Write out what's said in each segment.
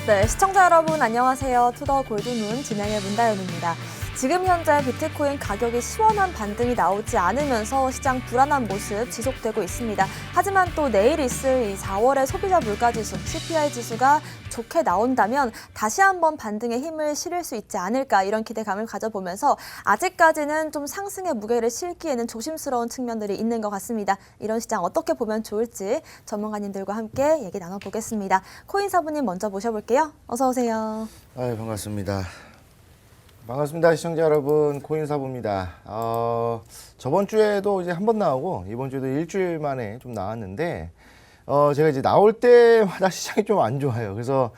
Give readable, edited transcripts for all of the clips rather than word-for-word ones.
네, 시청자 여러분 안녕하세요. 투더 골드문 진행의 문다연입니다. 지금 현재 비트코인 가격이 시원한 반등이 나오지 않으면서 시장 불안한 모습 지속되고 있습니다. 하지만 또 내일 있을 이 4월의 소비자 물가지수, CPI 지수가 좋게 나온다면 다시 한번 반등의 힘을 실을 수 있지 않을까 이런 기대감을 가져보면서 아직까지는 좀 상승의 무게를 실기에는 조심스러운 측면들이 있는 것 같습니다. 이런 시장 어떻게 보면 좋을지 전문가님들과 함께 얘기 나눠보겠습니다. 코인사부님 먼저 모셔볼게요. 어서 오세요. 반갑습니다. 반갑습니다, 시청자 여러분. 코인사부입니다. 저번 주에도 이제 한 번 나오고 이번 주에도 일주일 만에 좀 나왔는데 제가 이제 나올 때마다 시장이 좀 안 좋아요. 그래서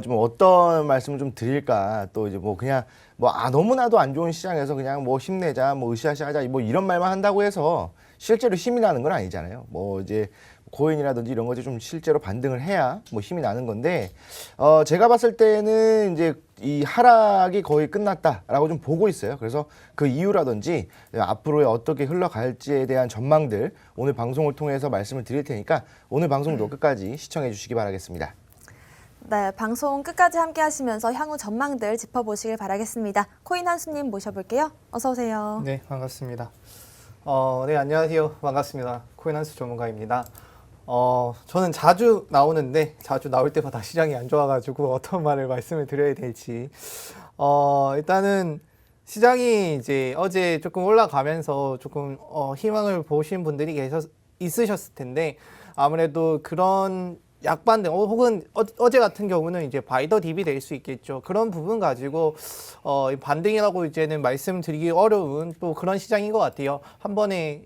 좀 어떤 말씀을 좀 드릴까, 또 이제 뭐 그냥 너무나도 안 좋은 시장에서 그냥 뭐 힘내자, 뭐 으쌰으쌰 하자, 뭐 이런 말만 한다고 해서 실제로 힘이 나는 건 아니잖아요. 뭐 이제 코인이라든지 이런 것들이 좀 실제로 반등을 해야 뭐 힘이 나는 건데, 제가 봤을 때는 이제 이 하락이 거의 끝났다라고 좀 보고 있어요. 그래서 그 이유라든지 앞으로의 어떻게 흘러갈지에 대한 전망들 오늘 방송을 통해서 말씀을 드릴 테니까 오늘 방송도 끝까지 시청해 주시기 바라겠습니다. 네, 방송 끝까지 함께 하시면서 향후 전망들 짚어보시길 바라겠습니다. 코인 한수님 모셔볼게요. 어서 오세요. 네, 반갑습니다. 네, 안녕하세요. 반갑습니다. 코인 한수 전문가입니다. 저는 자주 나오는데 자주 나올 때마다 시장이 안 좋아가지고 어떤 말을 말씀을 드려야 될지. 일단은 시장이 이제 어제 조금 올라가면서 조금 희망을 보신 분들이 있으셨을 텐데, 아무래도 그런 약반등 혹은 어제 같은 경우는 이제 바이더 딥이 될 수 있겠죠. 그런 부분 가지고 반등이라고 이제는 말씀드리기 어려운 또 그런 시장인 것 같아요. 한 번에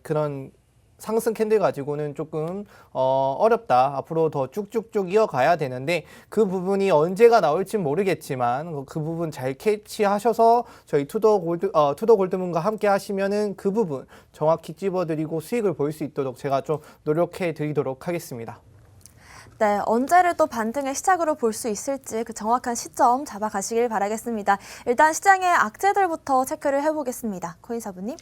그런 상승 캔들 가지고는 조금 어렵다. 앞으로 더 쭉쭉쭉 이어가야 되는데 그 부분이 언제가 나올지 모르겠지만 그 부분 잘 캐치하셔서 저희 투더 골드문과 함께 하시면은 그 부분 정확히 찝어드리고 수익을 볼 수 있도록 제가 좀 노력해 드리도록 하겠습니다. 네, 언제를 또 반등의 시작으로 볼 수 있을지 그 정확한 시점 잡아가시길 바라겠습니다. 일단 시장의 악재들부터 체크를 해보겠습니다. 코인사부님.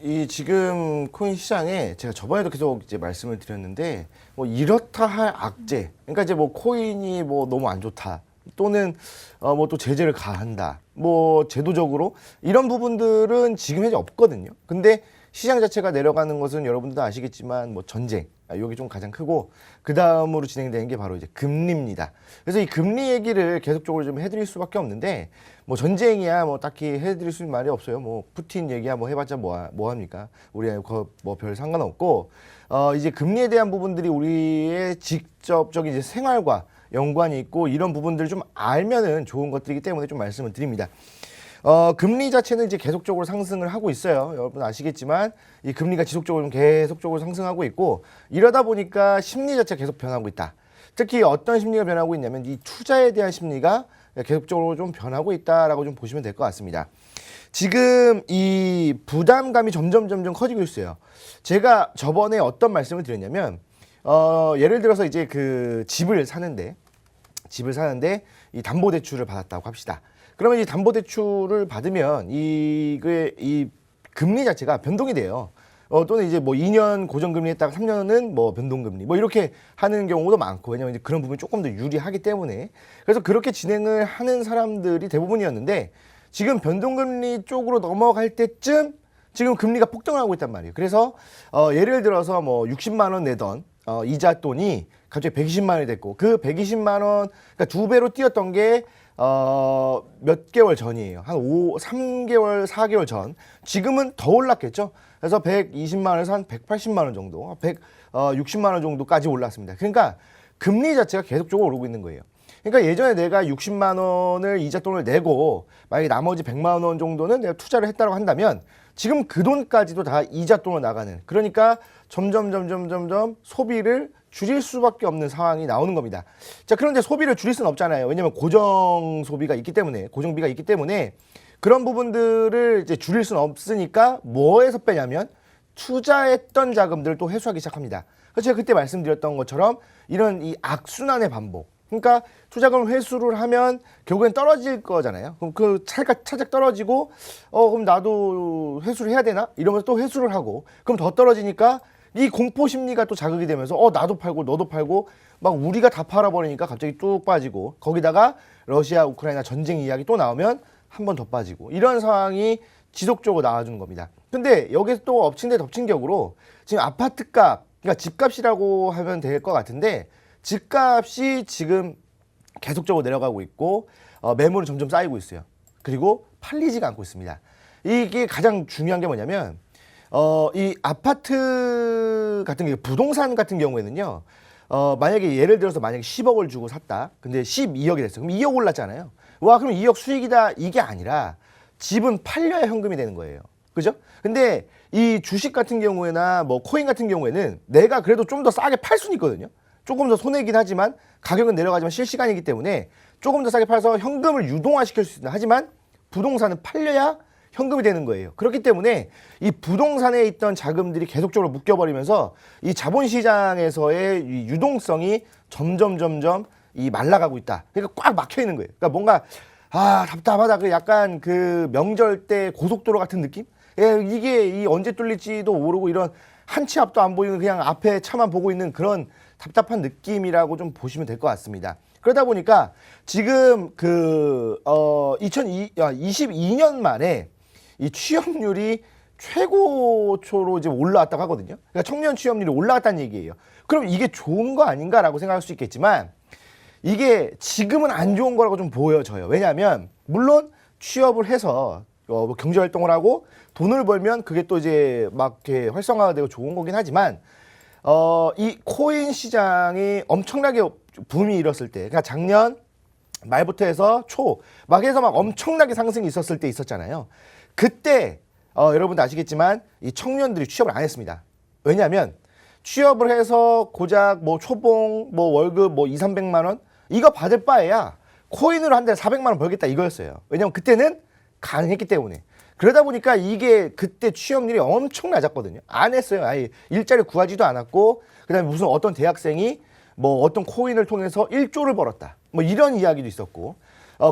이 지금 코인 시장에 제가 저번에도 계속 이제 말씀을 드렸는데, 뭐 이렇다 할 악재, 그러니까 이제 뭐 코인이 뭐 너무 안 좋다, 또는 뭐 또 제재를 가한다, 뭐 제도적으로 이런 부분들은 지금 현재 없거든요. 근데 시장 자체가 내려가는 것은 여러분들도 아시겠지만 뭐 전쟁, 여기 좀 가장 크고, 그 다음으로 진행되는 게 바로 이제 금리입니다. 그래서 이 금리 얘기를 계속적으로 좀 해드릴 수밖에 없는데, 뭐 전쟁이야 뭐 딱히 해드릴 수 있는 말이 없어요. 뭐 푸틴 얘기야 뭐 해봤자 뭐 합니까? 우리 뭐 별 상관없고, 이제 금리에 대한 부분들이 우리의 직접적인 이제 생활과 연관이 있고, 이런 부분들을 좀 알면은 좋은 것들이기 때문에 좀 말씀을 드립니다. 금리 자체는 이제 계속적으로 상승을 하고 있어요. 여러분 아시겠지만 이 금리가 지속적으로 좀 계속적으로 상승하고 있고, 이러다 보니까 심리 자체가 계속 변하고 있다. 특히 어떤 심리가 변하고 있냐면 이 투자에 대한 심리가 계속적으로 좀 변하고 있다라고 좀 보시면 될 것 같습니다. 지금 이 부담감이 점점 커지고 있어요. 제가 저번에 어떤 말씀을 드렸냐면, 예를 들어서 이제 그 집을 사는데 이 담보대출을 받았다고 합시다. 그러면 이 담보대출을 받으면 이 금리 자체가 변동이 돼요. 또는 이제 뭐 2년 고정금리 했다가 3년은 뭐 변동금리 뭐 이렇게 하는 경우도 많고, 왜냐면 이제 그런 부분이 조금 더 유리하기 때문에. 그래서 그렇게 진행을 하는 사람들이 대부분이었는데, 지금 변동금리 쪽으로 넘어갈 때쯤 지금 금리가 폭등을 하고 있단 말이에요. 그래서 예를 들어서 뭐 60만 원 내던 이자 돈이 갑자기 120만 원이 됐고, 그 120만 원, 그러니까 2배로 뛰었던 게 몇 개월 전이에요. 한 3개월, 4개월 전. 지금은 더 올랐겠죠. 그래서 120만 원에서 한 180만 원 정도, 160만 원 정도까지 올랐습니다. 그러니까 금리 자체가 계속적으로 오르고 있는 거예요. 그러니까 예전에 내가 60만 원을 이자 돈을 내고 만약에 나머지 100만 원 정도는 내가 투자를 했다고 한다면, 지금 그 돈까지도 다 이자 돈으로 나가는, 그러니까 점점 소비를 줄일 수밖에 없는 상황이 나오는 겁니다. 자, 그런데 소비를 줄일 수는 없잖아요. 왜냐면 고정 소비가 있기 때문에, 고정비가 있기 때문에 그런 부분들을 이제 줄일 수는 없으니까 뭐에서 빼냐면 투자했던 자금들을 또 회수하기 시작합니다. 그래서 제가 그때 말씀드렸던 것처럼 이런 이 악순환의 반복. 그러니까 투자금 회수를 하면 결국엔 떨어질 거잖아요. 그럼 그 차작 떨어지고, 그럼 나도 회수를 해야 되나? 이러면서 또 회수를 하고, 그럼 더 떨어지니까 이 공포 심리가 또 자극이 되면서 나도 팔고 너도 팔고 막 우리가 다 팔아버리니까 갑자기 뚝 빠지고 거기다가 러시아 우크라이나 전쟁 이야기 또 나오면 한 번 더 빠지고 이런 상황이 지속적으로 나와주는 겁니다. 근데 여기서 또 엎친 데 덮친 격으로 지금 아파트값, 그러니까 집값이라고 하면 될 것 같은데 집값이 지금 계속적으로 내려가고 있고 매물은 점점 쌓이고 있어요. 그리고 팔리지가 않고 있습니다. 이게 가장 중요한 게 뭐냐면 이 아파트 같은 경우, 부동산 같은 경우에는요, 만약에 예를 들어서 만약에 10억을 주고 샀다. 근데 12억이 됐어. 그럼 2억 올랐잖아요. 와, 그럼 2억 수익이다. 이게 아니라 집은 팔려야 현금이 되는 거예요. 그죠? 근데 이 주식 같은 경우에나 뭐 코인 같은 경우에는 내가 그래도 좀 더 싸게 팔 수는 있거든요. 조금 더 손해긴 하지만 가격은 내려가지만 실시간이기 때문에 조금 더 싸게 팔아서 현금을 유동화시킬 수 있다. 하지만 부동산은 팔려야 현금이 되는 거예요. 그렇기 때문에 이 부동산에 있던 자금들이 계속적으로 묶여버리면서 이 자본시장에서의 이 유동성이 점점 이 말라가고 있다. 그러니까 꽉 막혀 있는 거예요. 그러니까 뭔가 답답하다. 그 약간 그 명절 때 고속도로 같은 느낌? 예, 이게 언제 뚫릴지도 모르고 이런 한 치 앞도 안 보이는 그냥 앞에 차만 보고 있는 그런 답답한 느낌이라고 좀 보시면 될 것 같습니다. 그러다 보니까 지금 2022년 만에 이 취업률이 최고초로 이제 올라왔다고 하거든요. 그러니까 청년 취업률이 올라갔다는 얘기예요. 그럼 이게 좋은 거 아닌가라고 생각할 수 있겠지만 이게 지금은 안 좋은 거라고 좀 보여져요. 왜냐하면 물론 취업을 해서 뭐 경제 활동을 하고 돈을 벌면 그게 또 이제 막 이렇게 활성화가 되고 좋은 거긴 하지만 이 코인 시장이 엄청나게 붐이 일었을 때, 그러니까 작년 말부터 해서 막 해서 막 엄청나게 상승이 있었을 때 있었잖아요. 그때 여러분도 아시겠지만 이 청년들이 취업을 안 했습니다. 왜냐하면 취업을 해서 고작 뭐 초봉, 뭐 월급 뭐 200~300만 원 이거 받을 바에야 코인으로 한 달에 400만 원 벌겠다 이거였어요. 왜냐면 그때는 가능했기 때문에. 그러다 보니까 이게 그때 취업률이 엄청 낮았거든요. 안 했어요. 아예 일자리 구하지도 않았고, 그다음에 무슨 어떤 대학생이 뭐 어떤 코인을 통해서 1조를 벌었다. 뭐 이런 이야기도 있었고.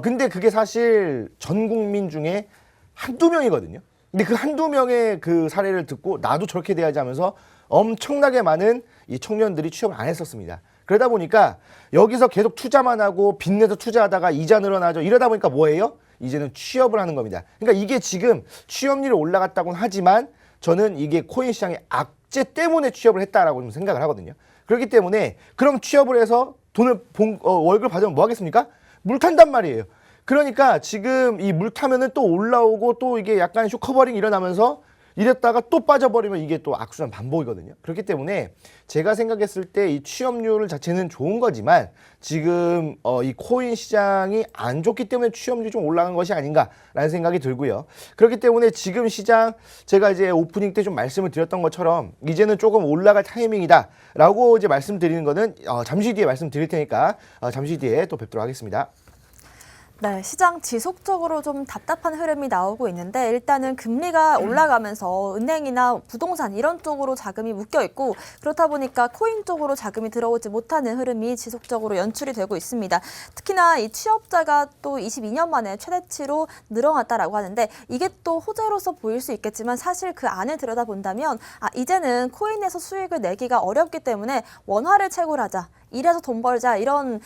근데 그게 사실 전 국민 중에 한두 명이거든요. 근데 그 한두 명의 그 사례를 듣고 나도 저렇게 돼야지 하면서 엄청나게 많은 이 청년들이 취업을 안 했었습니다. 그러다 보니까 여기서 계속 투자만 하고 빚내서 투자하다가 이자 늘어나죠. 이러다 보니까 뭐예요? 이제는 취업을 하는 겁니다. 그러니까 이게 지금 취업률이 올라갔다고는 하지만 저는 이게 코인 시장의 악재 때문에 취업을 했다라고 좀 생각을 하거든요. 그렇기 때문에 그럼 취업을 해서 돈을 월급을 받으면 뭐 하겠습니까? 물 탄단 말이에요. 그러니까 지금 이 물 타면은 또 올라오고 또 이게 약간 쇼커버링 일어나면서 이랬다가 또 빠져버리면 이게 또 악순환 반복이거든요. 그렇기 때문에 제가 생각했을 때 이 취업률 자체는 좋은 거지만 지금 이 코인 시장이 안 좋기 때문에 취업률이 좀 올라간 것이 아닌가라는 생각이 들고요. 그렇기 때문에 지금 시장 제가 이제 오프닝 때 좀 말씀을 드렸던 것처럼 이제는 조금 올라갈 타이밍이다라고 이제 말씀드리는 거는 잠시 뒤에 말씀드릴 테니까 잠시 뒤에 또 뵙도록 하겠습니다. 네, 시장 지속적으로 좀 답답한 흐름이 나오고 있는데 일단은 금리가 올라가면서 은행이나 부동산 이런 쪽으로 자금이 묶여 있고 그렇다 보니까 코인 쪽으로 자금이 들어오지 못하는 흐름이 지속적으로 연출이 되고 있습니다. 특히나 이 취업자가 또 22년 만에 최대치로 늘어났다라고 하는데 이게 또 호재로서 보일 수 있겠지만 사실 그 안에 들여다본다면 이제는 코인에서 수익을 내기가 어렵기 때문에 원화를 채굴하자. 이래서 돈 벌자 이런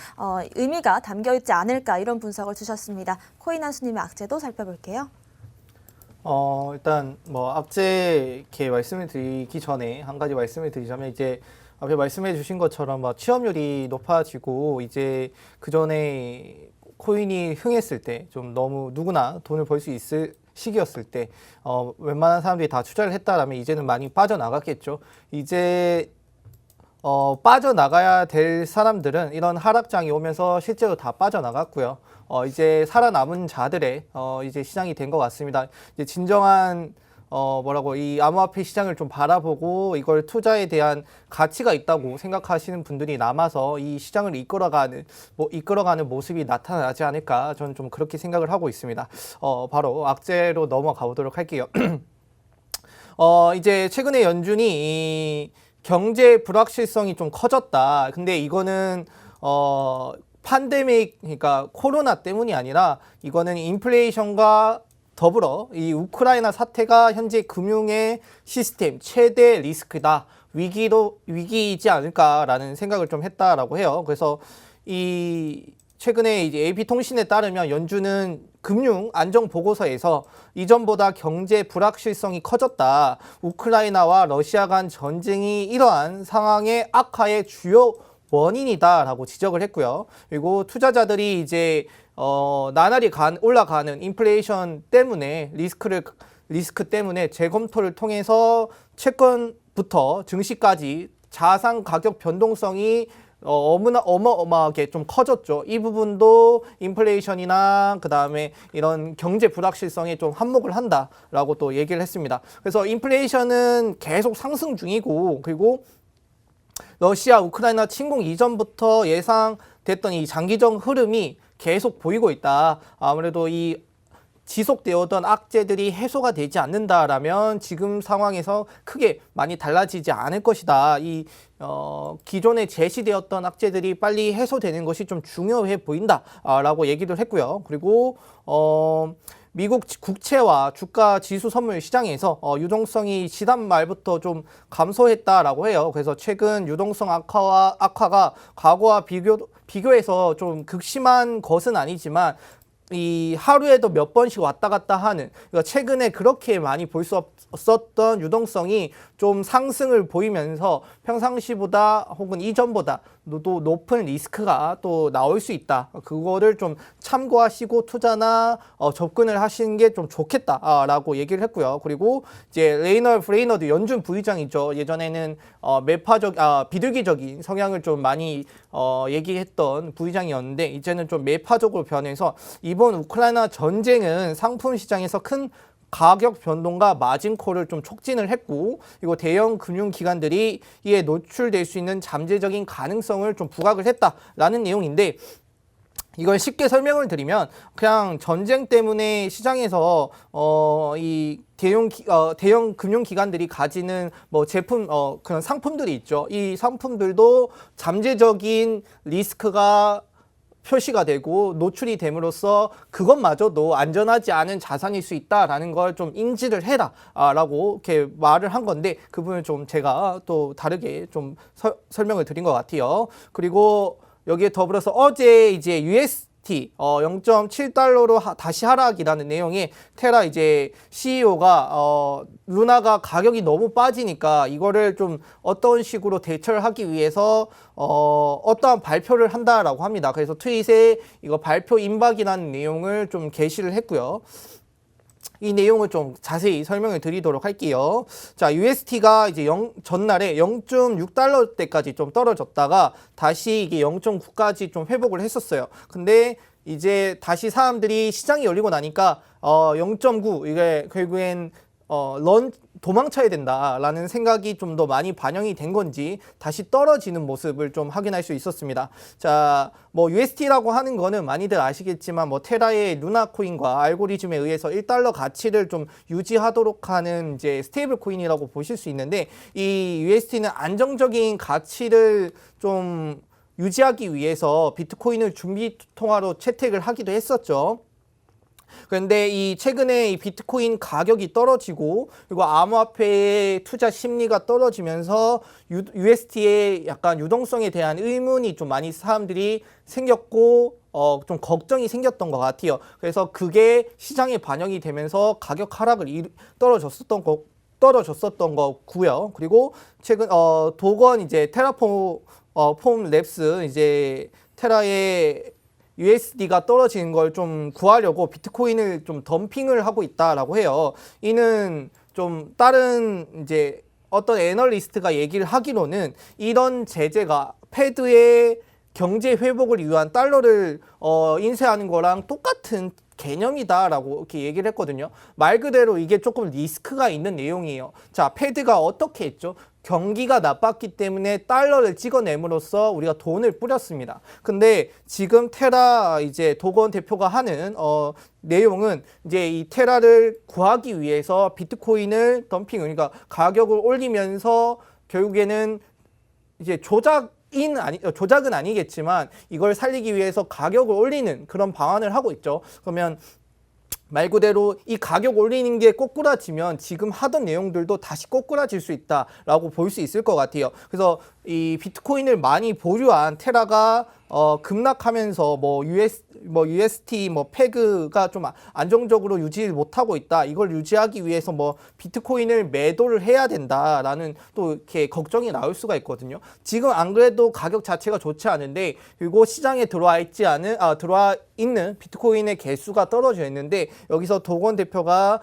의미가 담겨 있지 않을까 이런 분석을 주셨습니다. 코인 한수님의 악재도 살펴볼게요. 일단 뭐 악재 이렇게 말씀을 드리기 전에 한 가지 말씀을 드리자면 이제 앞에 말씀해 주신 것처럼 막 취업률이 높아지고 이제 그 전에 코인이 흥했을 때 좀 너무 누구나 돈을 벌 수 있을 시기였을 때 웬만한 사람들이 다 투자를 했다라면 이제는 많이 빠져나갔겠죠. 이제 빠져나가야 될 사람들은 이런 하락장이 오면서 실제로 다 빠져나갔고요. 이제 살아남은 자들의 이제 시장이 된 것 같습니다. 이제 진정한 이 암호화폐 시장을 좀 바라보고 이걸 투자에 대한 가치가 있다고 생각하시는 분들이 남아서 이 시장을 이끌어가는 모습이 나타나지 않을까 저는 좀 그렇게 생각을 하고 있습니다. 바로 악재로 넘어가 보도록 할게요. 이제 최근에 연준이 경제 불확실성이 좀 커졌다. 근데 이거는 팬데믹, 그러니까 코로나 때문이 아니라 이거는 인플레이션과 더불어 이 우크라이나 사태가 현재 금융의 시스템 최대 리스크다. 위기이지 않을까라는 생각을 좀 했다라고 해요. 그래서 이 최근에 이제 AP통신에 따르면 연준은 금융 안정 보고서에서 이전보다 경제 불확실성이 커졌다. 우크라이나와 러시아 간 전쟁이 이러한 상황의 악화의 주요 원인이다라고 지적을 했고요. 그리고 투자자들이 이제 나날이 올라가는 인플레이션 때문에 리스크 때문에 재검토를 통해서 채권부터 증시까지 자산 가격 변동성이 어마어마하게 좀 커졌죠. 이 부분도 인플레이션이나 그다음에 이런 경제 불확실성에 좀 한몫을 한다라고 또 얘기를 했습니다. 그래서 인플레이션은 계속 상승 중이고, 그리고 러시아 우크라이나 침공 이전부터 예상됐던 이 장기적 흐름이 계속 보이고 있다. 아무래도 이 지속되었던 악재들이 해소가 되지 않는다라면 지금 상황에서 크게 많이 달라지지 않을 것이다. 기존에 제시되었던 악재들이 빨리 해소되는 것이 좀 중요해 보인다라고 얘기를 했고요. 그리고 미국 국채와 주가 지수 선물 시장에서 유동성이 지난 말부터 좀 감소했다라고 해요. 그래서 최근 유동성 악화가 과거와 비교해서 좀 극심한 것은 아니지만 이 하루에도 몇 번씩 왔다 갔다 하는, 그러니까 최근에 그렇게 많이 볼 수 없었던 유동성이 좀 상승을 보이면서 평상시보다 혹은 이전보다 또 높은 리스크가 또 나올 수 있다. 그거를 좀 참고하시고 투자나 접근을 하시는 게 좀 좋겠다라고 얘기를 했고요. 그리고 이제 레이널 브레이너드 연준 부의장이죠. 예전에는 비둘기적인 성향을 좀 많이 얘기했던 부의장이었는데 이제는 좀 매파적으로 변해서 이번 우크라이나 전쟁은 상품 시장에서 큰 가격 변동과 마진콜을 좀 촉진을 했고, 그리고 대형 금융기관들이 이에 노출될 수 있는 잠재적인 가능성을 좀 부각을 했다라는 내용인데, 이걸 쉽게 설명을 드리면 그냥 전쟁 때문에 시장에서 이 대형 금융기관들이 가지는 뭐 제품 그런 상품들이 있죠. 이 상품들도 잠재적인 리스크가 표시가 되고 노출이 됨으로써 그것마저도 안전하지 않은 자산일 수 있다라는 걸 좀 인지를 해라 라고 이렇게 말을 한 건데, 그 부분을 좀 제가 또 다르게 좀 설명을 드린 것 같아요. 그리고 여기에 더불어서 어제 이제 UST 0.7달러로 다시 하락이라는 내용의 테라 이제 CEO가 루나가 가격이 너무 빠지니까 이거를 좀 어떤 식으로 대처를 하기 위해서 어떠한 발표를 한다라고 합니다. 그래서 트윗에 이거 발표 임박이라는 내용을 좀 게시를 했고요. 이 내용을 좀 자세히 설명을 드리도록 할게요. 자, UST가 이제 전날에 0.6달러대까지 좀 떨어졌다가 다시 이게 0.9까지 좀 회복을 했었어요. 근데 이제 다시 사람들이 시장이 열리고 나니까 0.9 이게 결국엔 도망쳐야 된다라는 생각이 좀 더 많이 반영이 된 건지 다시 떨어지는 모습을 좀 확인할 수 있었습니다. 자, 뭐 UST라고 하는 거는 많이들 아시겠지만 뭐 테라의 루나 코인과 알고리즘에 의해서 1달러 가치를 좀 유지하도록 하는 이제 스테이블 코인이라고 보실 수 있는데, 이 UST는 안정적인 가치를 좀 유지하기 위해서 비트코인을 준비 통화로 채택을 하기도 했었죠. 그런데 이 최근에 이 비트코인 가격이 떨어지고 그리고 암호화폐의 투자 심리가 떨어지면서 UST의 약간 유동성에 대한 의문이 좀 많이 사람들이 생겼고 좀 걱정이 생겼던 것 같아요. 그래서 그게 시장에 반영이 되면서 가격 하락을 떨어졌었던 거고요. 그리고 최근 도건 이제 테라폼 랩스 이제 테라의 USD가 떨어지는 걸 좀 구하려고 비트코인을 좀 덤핑을 하고 있다라고 해요. 이는 좀 다른 이제 어떤 애널리스트가 얘기를 하기로는 이런 제재가 패드의 경제 회복을 위한 달러를 인쇄하는 거랑 똑같은 개념이다라고 이렇게 얘기를 했거든요. 말 그대로 이게 조금 리스크가 있는 내용이에요. 자, 패드가 어떻게 했죠? 경기가 나빴기 때문에 달러를 찍어냄으로써 우리가 돈을 뿌렸습니다. 근데 지금 테라 이제 도건 대표가 하는 내용은 이제 이 테라를 구하기 위해서 비트코인을 덤핑, 그러니까 가격을 올리면서 결국에는 이제 조작은 아니겠지만 이걸 살리기 위해서 가격을 올리는 그런 방안을 하고 있죠. 그러면 말 그대로 이 가격 올리는 게 꼬꾸라지면 지금 하던 내용들도 다시 꼬꾸라질 수 있다라고 볼 수 있을 것 같아요. 그래서 이 비트코인을 많이 보유한 테라가 급락하면서 UST 페그가 좀 안정적으로 유지 못하고 있다. 이걸 유지하기 위해서 비트코인을 매도를 해야 된다라는 또 이렇게 걱정이 나올 수가 있거든요. 지금 안 그래도 가격 자체가 좋지 않은데 그리고 시장에 들어와 있는 비트코인의 개수가 떨어져 있는데 여기서 도건 대표가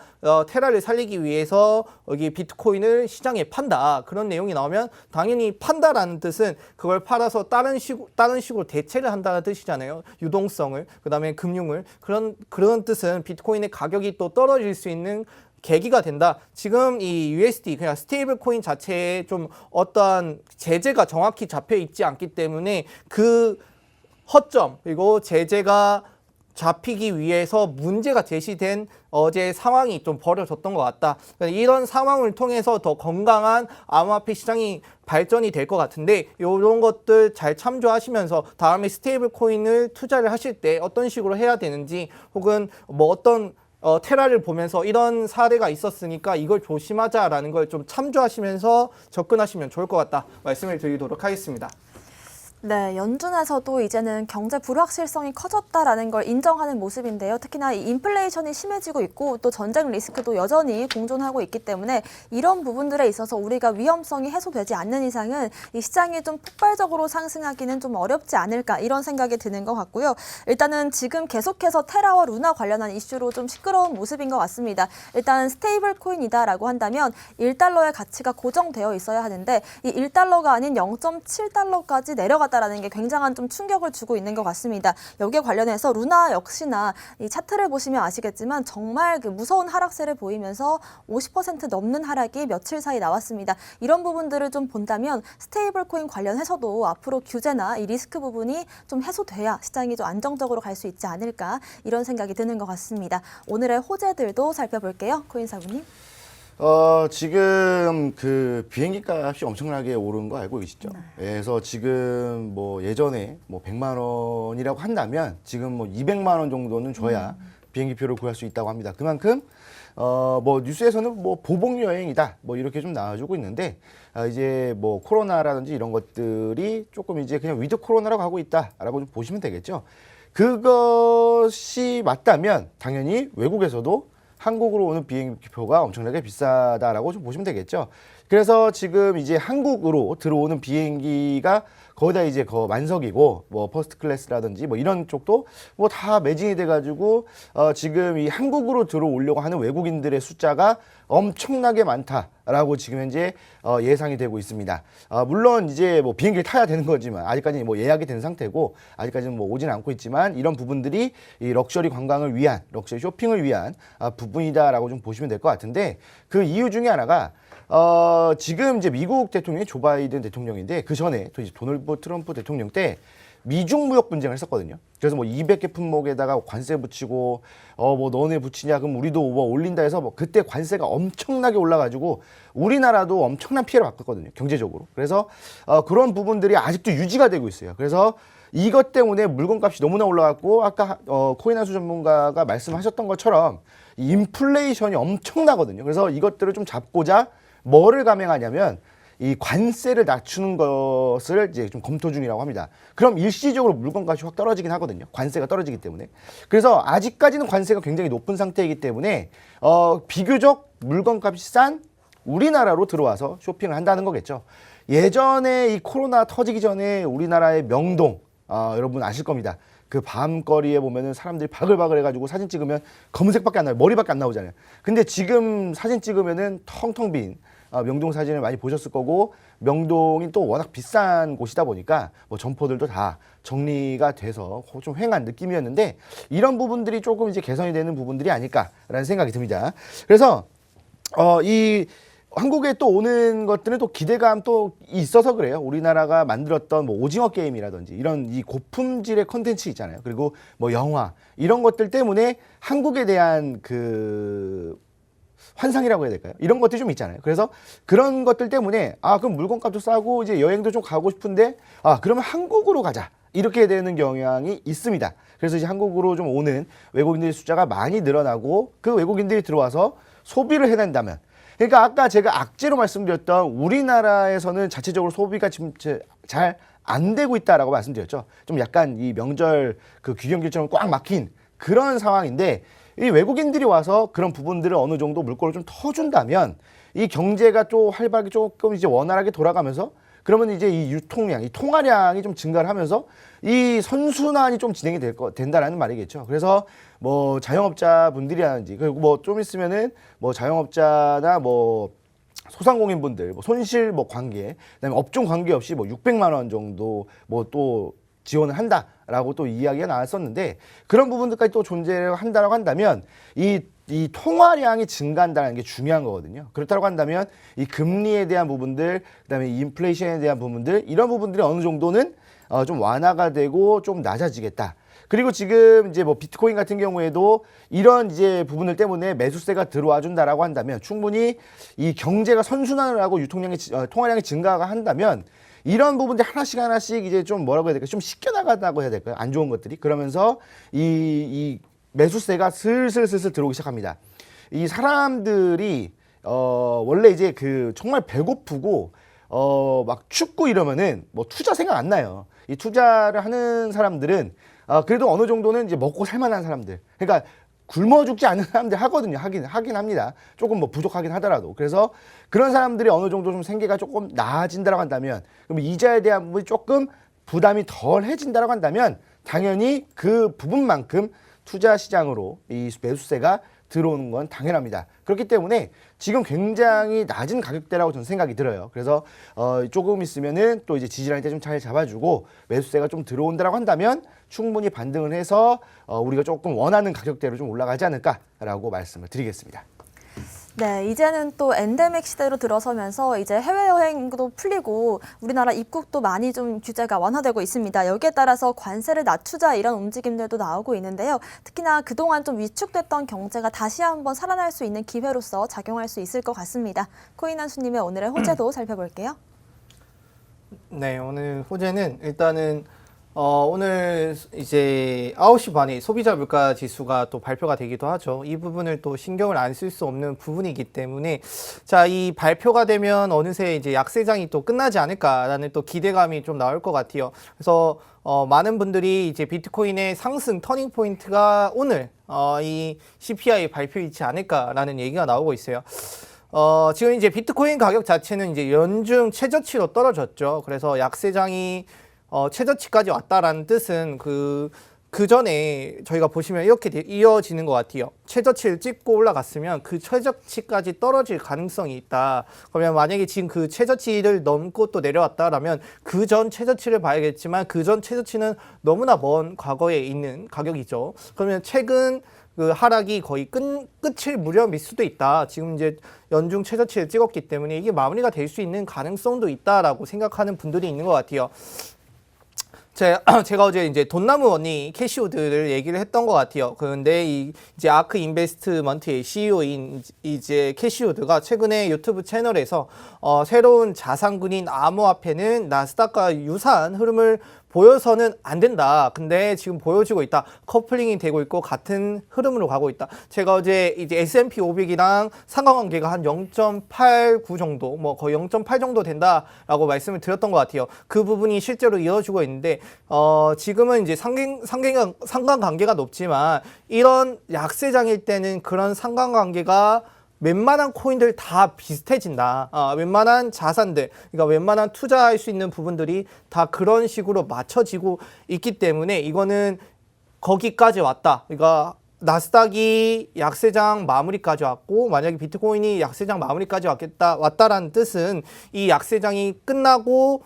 테라를 살리기 위해서 여기 비트코인을 시장에 판다. 그런 내용이 나오면 당연히 판다라는 뜻은 그걸 팔아서 다른 식으로 대체를 한다는 뜻이잖아요. 유동성을, 그다음에 금융을. 그런 뜻은 비트코인의 가격이 또 떨어질 수 있는 계기가 된다. 지금 이 USD 그냥 스테이블 코인 자체에 좀 어떠한 제재가 정확히 잡혀 있지 않기 때문에 그 허점 그리고 제재가 잡히기 위해서 문제가 제시된 어제 상황이 좀 벌어졌던 것 같다. 이런 상황을 통해서 더 건강한 암호화폐 시장이 발전이 될 것 같은데 이런 것들 잘 참조하시면서 다음에 스테이블 코인을 투자를 하실 때 어떤 식으로 해야 되는지 혹은 어떤 테라를 보면서 이런 사례가 있었으니까 이걸 조심하자라는 걸 좀 참조하시면서 접근하시면 좋을 것 같다 말씀을 드리도록 하겠습니다. 네, 연준에서도 이제는 경제 불확실성이 커졌다라는 걸 인정하는 모습인데요. 특히나 이 인플레이션이 심해지고 있고 또 전쟁 리스크도 여전히 공존하고 있기 때문에 이런 부분들에 있어서 우리가 위험성이 해소되지 않는 이상은 이 시장이 좀 폭발적으로 상승하기는 좀 어렵지 않을까 이런 생각이 드는 것 같고요. 일단은 지금 계속해서 테라와 루나 관련한 이슈로 좀 시끄러운 모습인 것 같습니다. 일단 스테이블 코인이다라고 한다면 1달러의 가치가 고정되어 있어야 하는데 이 1달러가 아닌 0.7달러까지 내려갔다라는 게 굉장한 좀 충격을 주고 있는 것 같습니다. 여기에 관련해서 루나 역시나 이 차트를 보시면 아시겠지만 정말 그 무서운 하락세를 보이면서 50% 넘는 하락이 며칠 사이 나왔습니다. 이런 부분들을 좀 본다면 스테이블 코인 관련해서도 앞으로 규제나 이 리스크 부분이 좀 해소돼야 시장이 좀 안정적으로 갈 수 있지 않을까 이런 생각이 드는 것 같습니다. 오늘의 호재들도 살펴볼게요. 코인사부님. 지금 그 비행기 값이 엄청나게 오른 거 알고 계시죠? 그래서 지금 예전에 100만 원이라고 한다면 지금 200만 원 정도는 줘야 비행기 표를 구할 수 있다고 합니다. 그만큼 뉴스에서는 보복 여행이다 이렇게 좀 나와주고 있는데 이제 코로나라든지 이런 것들이 조금 이제 그냥 위드 코로나라고 하고 있다라고 좀 보시면 되겠죠. 그것이 맞다면 당연히 외국에서도 한국으로 오는 비행기표가 엄청나게 비싸다라고 좀 보시면 되겠죠. 그래서 지금 이제 한국으로 들어오는 비행기가 거의 다 이제 만석이고 퍼스트 클래스라든지 이런 쪽도 다 매진이 돼가지고 지금 이 한국으로 들어오려고 하는 외국인들의 숫자가 엄청나게 많다라고 지금 현재 예상이 되고 있습니다. 물론 이제 비행기를 타야 되는 거지만 아직까지 예약이 된 상태고 아직까지는 오지는 않고 있지만 이런 부분들이 이 럭셔리 관광을 위한 럭셔리 쇼핑을 위한 부분이다라고 좀 보시면 될 것 같은데 그 이유 중에 하나가 지금 이제 미국 대통령이 조 바이든 대통령인데 그 전에 또 이제 도널드 트럼프 대통령 때 미중 무역 분쟁을 했었거든요. 그래서 200개 품목에다가 관세 붙이고 너네 붙이냐 그럼 우리도 올린다 해서 그때 관세가 엄청나게 올라가지고 우리나라도 엄청난 피해를 봤거든요. 경제적으로. 그래서 그런 부분들이 아직도 유지가 되고 있어요. 그래서 이것 때문에 물건값이 너무나 올라갔고 아까 코인한수 전문가가 말씀하셨던 것처럼 인플레이션이 엄청나거든요. 그래서 이것들을 좀 잡고자 뭐를 감행하냐면 이 관세를 낮추는 것을 이제 좀 검토 중이라고 합니다. 그럼 일시적으로 물건값이 확 떨어지긴 하거든요. 관세가 떨어지기 때문에. 그래서 아직까지는 관세가 굉장히 높은 상태이기 때문에 비교적 물건값이 싼 우리나라로 들어와서 쇼핑을 한다는 거겠죠. 예전에 이 코로나 터지기 전에 우리나라의 명동 여러분 아실 겁니다. 그 밤거리에 보면은 사람들이 바글바글 해가지고 사진 찍으면 검은색밖에 안 나요. 머리밖에 안 나오잖아요. 근데 지금 사진 찍으면은 텅텅 빈 명동 사진을 많이 보셨을 거고 명동이 또 워낙 비싼 곳이다 보니까 점포들도 다 정리가 돼서 좀 휑한 느낌이었는데 이런 부분들이 조금 이제 개선이 되는 부분들이 아닐까라는 생각이 듭니다. 그래서 이 한국에 또 오는 것들은 또 기대감 또 있어서 그래요. 우리나라가 만들었던 오징어 게임이라든지 이런 이 고품질의 컨텐츠 있잖아요. 그리고 영화 이런 것들 때문에 한국에 대한 그 환상이라고 해야 될까요? 이런 것들이 좀 있잖아요. 그래서 그런 것들 때문에 그럼 물건값도 싸고 이제 여행도 좀 가고 싶은데 그러면 한국으로 가자 이렇게 되는 경향이 있습니다. 그래서 이제 한국으로 좀 오는 외국인들의 숫자가 많이 늘어나고 그 외국인들이 들어와서 소비를 해낸다면, 그러니까 아까 제가 악재로 말씀드렸던 우리나라에서는 자체적으로 소비가 지금 잘 안 되고 있다라고 말씀드렸죠. 좀 약간 이 명절 그 귀경길처럼 꽉 막힌 그런 상황인데, 이 외국인들이 와서 그런 부분들을 어느 정도 물꼬를 좀 터준다면 이 경제가 또 활발하게 조금 이제 원활하게 돌아가면서, 그러면 이제 이 유통량, 이 통화량이 좀 증가를 하면서 이 선순환이 좀 진행이 된다라는 말이겠죠. 그래서 뭐 자영업자분들이라든지, 그리고 뭐 좀 있으면은 뭐 자영업자나 뭐 소상공인분들, 뭐 손실 뭐 관계, 그다음에 업종 관계없이 뭐 600만 원 정도 뭐 또 지원을 한다라고 또 이야기가 나왔었는데, 그런 부분들까지 또 존재를 한다라고 한다면 이 통화량이 증가한다는 게 중요한 거거든요. 그렇다고 한다면 이 금리에 대한 부분들, 그다음에 인플레이션에 대한 부분들, 이런 부분들이 어느 정도는 좀 완화가 되고 좀 낮아지겠다. 그리고 지금 이제 뭐 비트코인 같은 경우에도 이런 이제 부분들 때문에 매수세가 들어와 준다라고 한다면, 충분히 이 경제가 선순환을 하고 유통량이 통화량이 증가가 한다면 이런 부분들 하나씩 이제 좀 뭐라고 해야 될까요? 좀 씻겨나가다고 해야 될까요? 안 좋은 것들이. 그러면서 이 매수세가 슬슬 들어오기 시작합니다. 이 사람들이 원래 이제 그 정말 배고프고 막 춥고 이러면은 뭐 투자 생각 안 나요. 이 투자를 하는 사람들은 그래도 어느 정도는 이제 먹고 살만한 사람들, 그러니까 굶어 죽지 않는 사람들 하거든요. 하긴 합니다. 조금 뭐 부족하긴 하더라도. 그래서 그런 사람들이 어느 정도 좀 생계가 조금 나아진다라고 한다면, 그럼 이자에 대한 부분이 조금 부담이 덜해진다라고 한다면, 당연히 그 부분만큼 투자 시장으로 이 매수세가 들어오는 건 당연합니다. 그렇기 때문에 지금 굉장히 낮은 가격대라고 저는 생각이 들어요. 그래서 조금 있으면은 또 이제 지지라인 때 좀 잘 잡아주고 매수세가 좀 들어온다라고 한다면 충분히 반등을 해서 우리가 조금 원하는 가격대로 좀 올라가지 않을까라고 말씀을 드리겠습니다. 네, 이제는 또 엔데믹 시대로 들어서면서 이제 해외여행도 풀리고 우리나라 입국도 많이 좀 규제가 완화되고 있습니다. 여기에 따라서 관세를 낮추자 이런 움직임들도 나오고 있는데요. 특히나 그동안 좀 위축됐던 경제가 다시 한번 살아날 수 있는 기회로서 작용할 수 있을 것 같습니다. 코인한수님의 오늘의 호재도 살펴볼게요. 네, 오늘 호재는 일단은 오늘 이제 9시 반에 소비자 물가 지수가 또 발표가 되기도 하죠. 이 부분을 또 신경을 안 쓸 수 없는 부분이기 때문에, 자, 이 발표가 되면 어느새 이제 약세장이 또 끝나지 않을까라는 또 기대감이 좀 나올 것 같아요. 그래서 많은 분들이 이제 비트코인의 상승 터닝 포인트가 오늘 이 CPI 발표이지 않을까라는 얘기가 나오고 있어요. 지금 이제 비트코인 가격 자체는 이제 연중 최저치로 떨어졌죠. 그래서 약세장이 최저치까지 왔다라는 뜻은 그 전에 저희가 보시면 이렇게 이어지는 것 같아요. 최저치를 찍고 올라갔으면 그 최저치까지 떨어질 가능성이 있다. 그러면 만약에 지금 그 최저치를 넘고 또 내려왔다라면 그 전 최저치를 봐야겠지만 그 전 최저치는 너무나 먼 과거에 있는 가격이죠. 그러면 최근 그 하락이 거의 끝일 무렵일 수도 있다. 지금 이제 연중 최저치를 찍었기 때문에 이게 마무리가 될 수 있는 가능성도 있다라고 생각하는 분들이 있는 것 같아요. 제가 어제 이제 돈나무 언니 캐시우드를 얘기를 했던 것 같아요. 그런데 이제 아크 인베스트먼트의 CEO인 이제 캐시우드가 최근에 유튜브 채널에서 새로운 자산군인 암호화폐는 나스닥과 유사한 흐름을 보여서는 안 된다. 근데 지금 보여지고 있다. 커플링이 되고 있고 같은 흐름으로 가고 있다. 제가 어제 이제 S&P 500이랑 상관관계가 한 0.89 정도, 뭐 거의 0.8 정도 된다라고 말씀을 드렸던 것 같아요. 그 부분이 실제로 이어지고 있는데, 지금은 이제 상관관계가 높지만 이런 약세장일 때는 그런 상관관계가 웬만한 코인들 다 비슷해진다. 웬만한 자산들, 그러니까 웬만한 투자할 수 있는 부분들이 다 그런 식으로 맞춰지고 있기 때문에 이거는 거기까지 왔다. 그러니까 나스닥이 약세장 마무리까지 왔고, 만약에 비트코인이 약세장 마무리까지 왔다라는 뜻은 이 약세장이 끝나고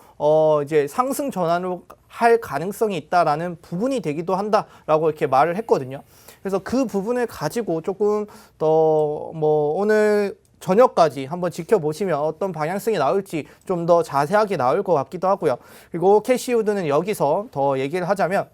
이제 상승 전환으로 할 가능성이 있다라는 부분이 되기도 한다라고 이렇게 말을 했거든요. 그래서 그 부분을 가지고 조금 더 뭐 오늘 저녁까지 한번 지켜보시면 어떤 방향성이 나올지 좀 더 자세하게 나올 것 같기도 하고요. 그리고 캐시우드는 여기서 더 얘기를 하자면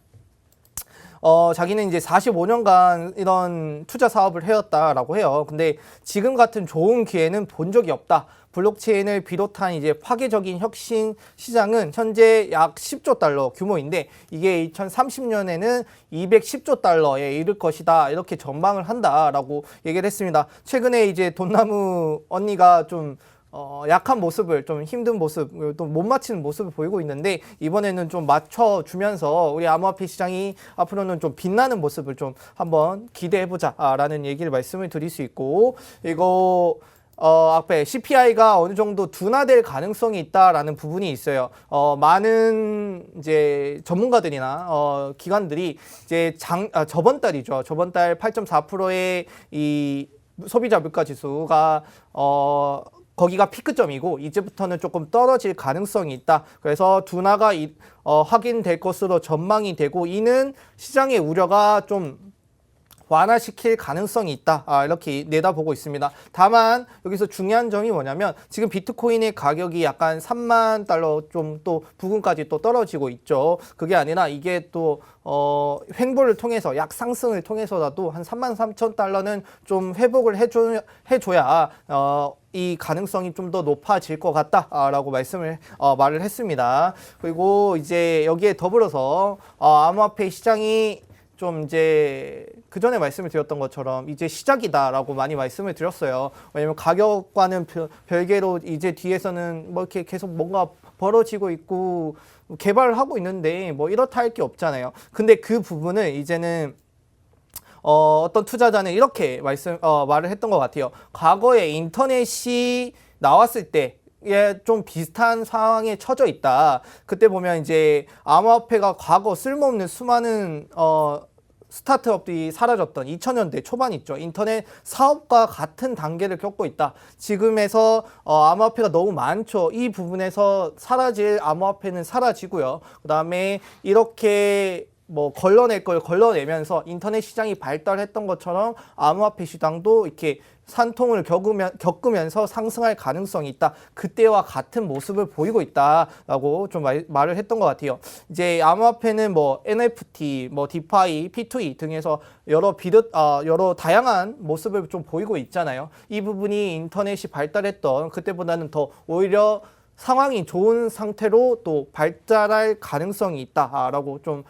자기는 이제 45년간 이런 투자 사업을 해왔다라고 해요. 근데 지금 같은 좋은 기회는 본 적이 없다. 블록체인을 비롯한 이제 파괴적인 혁신 시장은 현재 약 10조 달러 규모인데 이게 2030년에는 210조 달러에 이를 것이다. 이렇게 전망을 한다라고 얘기를 했습니다. 최근에 이제 돈나무 언니가 좀 약한 모습을, 좀 힘든 모습, 또 못 맞히는 모습을 보이고 있는데 이번에는 좀 맞춰주면서 우리 암호화폐 시장이 앞으로는 좀 빛나는 모습을 좀 한번 기대해보자 라는 얘기를 말씀을 드릴 수 있고, 이거 앞에 CPI가 어느 정도 둔화될 가능성이 있다라는 부분이 있어요. 많은 이제 전문가들이나 기관들이 이제 저번 달이죠. 저번 달 8.4%의 이 소비자 물가 지수가 거기가 피크점이고 이제부터는 조금 떨어질 가능성이 있다. 그래서 둔화가 확인될 것으로 전망이 되고, 이는 시장의 우려가 좀 완화시킬 가능성이 있다. 이렇게 내다보고 있습니다. 다만 여기서 중요한 점이 뭐냐면 지금 비트코인의 가격이 약간 3만 달러 좀 또 부근까지 또 떨어지고 있죠. 그게 아니라 이게 또 횡보를 통해서 약상승을 통해서라도 한 3만 3천 달러는 좀 회복을 해줘야 이 가능성이 좀 더 높아질 것 같다라고 말을 했습니다. 그리고 이제 여기에 더불어서 암호화폐 시장이 좀 이제 그 전에 말씀을 드렸던 것처럼 이제 시작이다라고 많이 말씀을 드렸어요. 왜냐면 가격과는 별개로 이제 뒤에서는 뭐 이렇게 계속 뭔가 벌어지고 있고 개발을 하고 있는데 뭐 이렇다 할 게 없잖아요. 근데 그 부분을 이제는 어떤 투자자는 이렇게 말을 했던 것 같아요. 과거에 인터넷이 나왔을 때 좀 비슷한 상황에 처져 있다. 그때 보면 이제 암호화폐가 과거 쓸모없는 수많은 스타트업들이 사라졌던 2000년대 초반 있죠. 인터넷 사업과 같은 단계를 겪고 있다. 지금에서 암호화폐가 너무 많죠. 이 부분에서 사라질 암호화폐는 사라지고요. 그 다음에 이렇게 뭐 걸러낼 걸 걸러내면서 인터넷 시장이 발달했던 것처럼 암호화폐 시장도 이렇게 산통을 겪으면서 상승할 가능성이 있다. 그때와 같은 모습을 보이고 있다라고 좀 말을 했던 것 같아요. 이제 암호화폐는 뭐 NFT, 뭐 디파이, P2E 등에서 여러 다양한 모습을 좀 보이고 있잖아요. 이 부분이 인터넷이 발달했던 그때보다는 더 오히려 상황이 좋은 상태로 또 발달할 가능성이 있다라고 좀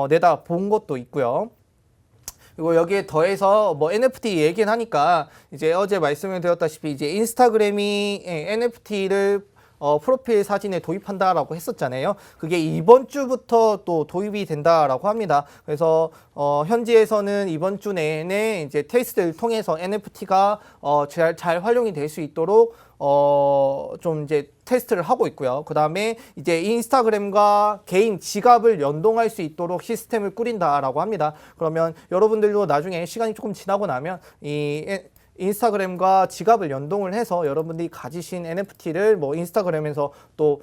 내다본 것도 있고요. 그리고 여기에 더해서 뭐 NFT 얘기는 하니까 이제 어제 말씀을 드렸다시피 이제 인스타그램이 NFT를 프로필 사진에 도입한다라고 했었잖아요. 그게 이번 주부터 또 도입이 된다라고 합니다. 그래서 현지에서는 이번 주 내내 이제 테스트를 통해서 NFT가 잘 활용이 될 수 있도록 좀 이제 테스트를 하고 있고요. 그 다음에 이제 인스타그램과 개인 지갑을 연동할 수 있도록 시스템을 꾸린다라고 합니다. 그러면 여러분들도 나중에 시간이 조금 지나고 나면 이 인스타그램과 지갑을 연동을 해서 여러분들이 가지신 NFT를 뭐 인스타그램에서 또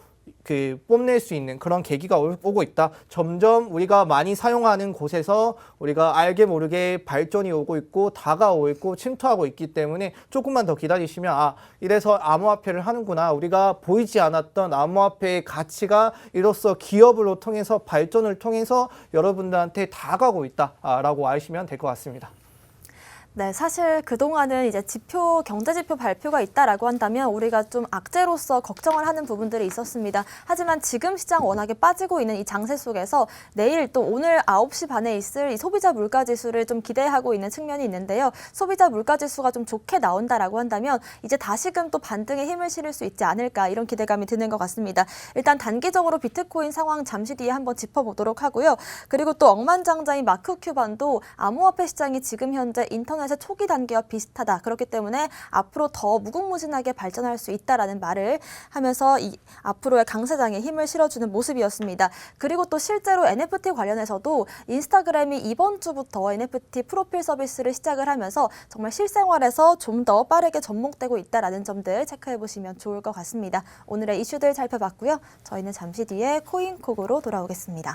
뽐낼 수 있는 그런 계기가 오고 있다. 점점 우리가 많이 사용하는 곳에서 우리가 알게 모르게 발전이 오고 있고 다가오고 있고 침투하고 있기 때문에 조금만 더 기다리시면 이래서 암호화폐를 하는구나. 우리가 보이지 않았던 암호화폐의 가치가 이로써 기업을 통해서 발전을 통해서 여러분들한테 다가오고 있다라고 아시면 될 것 같습니다. 네, 사실 그동안은 이제 경제지표 발표가 있다라고 한다면 우리가 좀 악재로서 걱정을 하는 부분들이 있었습니다. 하지만 지금 시장 워낙에 빠지고 있는 이 장세 속에서 내일 또 오늘 9시 반에 있을 이 소비자 물가지수를 좀 기대하고 있는 측면이 있는데요. 소비자 물가지수가 좀 좋게 나온다라고 한다면 이제 다시금 또 반등에 힘을 실을 수 있지 않을까 이런 기대감이 드는 것 같습니다. 일단 단기적으로 비트코인 상황 잠시 뒤에 한번 짚어보도록 하고요. 그리고 또 억만장자인 마크 큐반도 암호화폐 시장이 지금 현재 인터넷의 초기 단계와 비슷하다. 그렇기 때문에 앞으로 더 무궁무진하게 발전할 수 있다라는 말을 하면서 이 앞으로의 강세장에 힘을 실어주는 모습이었습니다. 그리고 또 실제로 NFT 관련해서도 인스타그램이 이번 주부터 NFT 프로필 서비스를 시작을 하면서 정말 실생활에서 좀 더 빠르게 접목되고 있다라는 점들 체크해 보시면 좋을 것 같습니다. 오늘의 이슈들 살펴봤고요. 저희는 잠시 뒤에 코인콕으로 돌아오겠습니다.